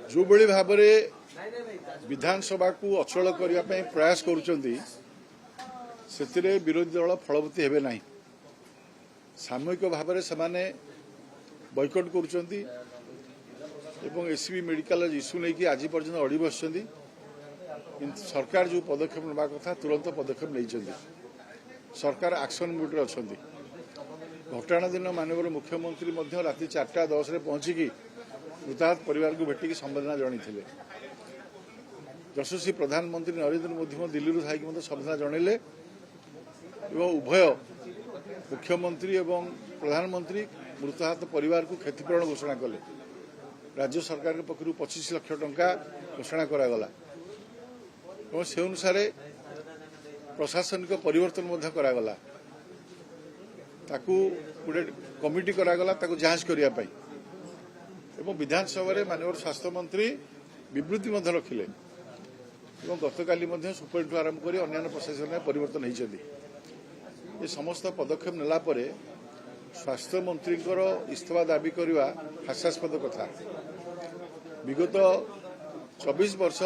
जो बड़ी भाव में विधानसभा को अचल करने प्रयास करुँच विरोधी दल फलवती हेबे नहीं। सामूहिक भाव में से बॉयकट करुँच एससीबी मेडिकल इश्यू नहीं कि आज पर्यटन अड़ी बस सरकार जो पदक्षेप ना कथा तुरंत पदक्षेप नहीं। सरकार एक्शन मुड्रे अच्छा। घटना दिन माननीय मुख्यमंत्री राति 4:10 पहुंचिकी मृताहत परिवार को भेटिकी संवेदना जन। यशस्वी प्रधानमंत्री नरेंद्र मोदी दिल्ली थी संवेदना जनइले। उभय मुख्यमंत्री और प्रधानमंत्री मृताहत परिवार को क्षतिपूरण घोषणा कले। राज्य सरकार पक्षर 25 लाख टंका घोषणा करागला। से अनुसार प्रशासनिक परिवर्तन करागला। गोटे कमिटी करागला जांच करने। विधानसभा माननीय स्वास्थ्य मंत्री विवृत्ति रखिले। गतकाली सुप्रीमकोर्ट आरंभ कर अन्य प्रशासन में परिवर्तन होती। ये समस्त पदक्षेप नेला परे स्वास्थ्य मंत्री इस्तीफा दाबी करने हास्यास्पद कथा। विगत 24 वर्ष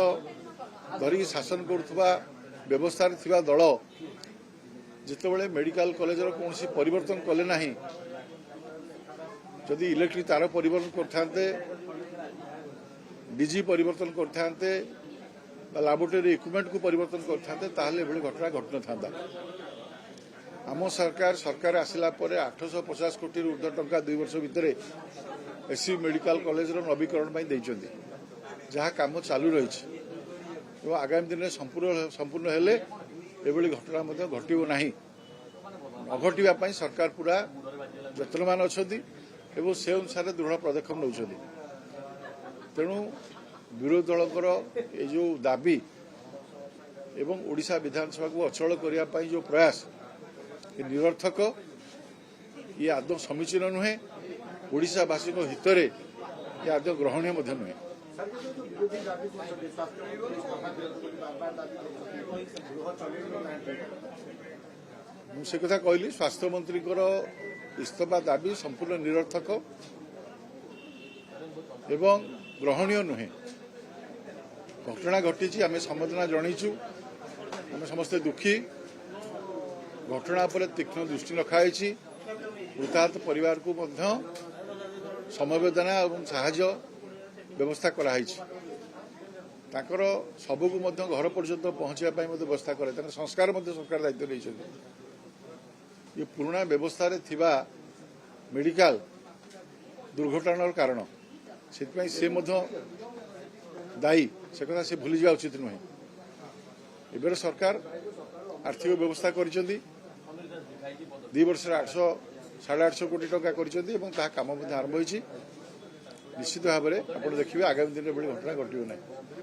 धरिक शासन करुवा व्यवस्था दल जितेबाला मेडिकल कॉलेज कौन परिवर्तन कले ना। जदि इलेक्ट्रिक तार परिवर्तन करते डीजी परिवर्तन करते लैबोरेटरी इक्विपमेंट को परिवर्तन करते घटना घट न था। आम सरकार आसला 850 कोटी ऊर्ध्व टंका 2 वर्ष भितर एससी मेडिकल कॉलेज नवीकरण देइछन्ति। जहाँ काम चालू रही। आगामी दिन में संपूर्ण हेले एभली घटना घटो ना। अघटापी सरकार पूरा यत्नवान अच्छा से अनुसार दृढ़ पदक्षेप नौ। तेणु विरोधी दलकर ये जो दाबी एवं ओडिशा विधानसभा को अचल करने जो प्रयास ये निरर्थक। ये आदौ समीचीन नुहे। ओडिशावासी हितरे ये आदौ ग्रहणीय नुहे। मुझे कथा कहली स्वास्थ्य मंत्री इस्तीफा दाबी संपूर्ण निरर्थक एवं ग्रहणीय नुहे। घटना घटी आम संवेदना जनईचु। आम समस्ते दुखी। घटना पर तीक्ष्ण दृष्टि रखाई। मृताहत परिवार को समवेदना और साहाय्य व्यवस्था कराई। सबको घर पर्यंत पहुंचापी व्यवस्था कराई। संस्कार सरकार दायित्व नहीं। ये पुराना व्यवस्था थिबा मेडिकल दुर्घटनार कारण से दायी से कथा से भूली जावा उचित नुहे। एबर सरकार आर्थिक व्यवस्था कर 2 वर्ष 800-850 कोटी टंका कर काम आरंभ होती। निश्चित भाव में आप देखिए आगामी दिन में घटना घटना।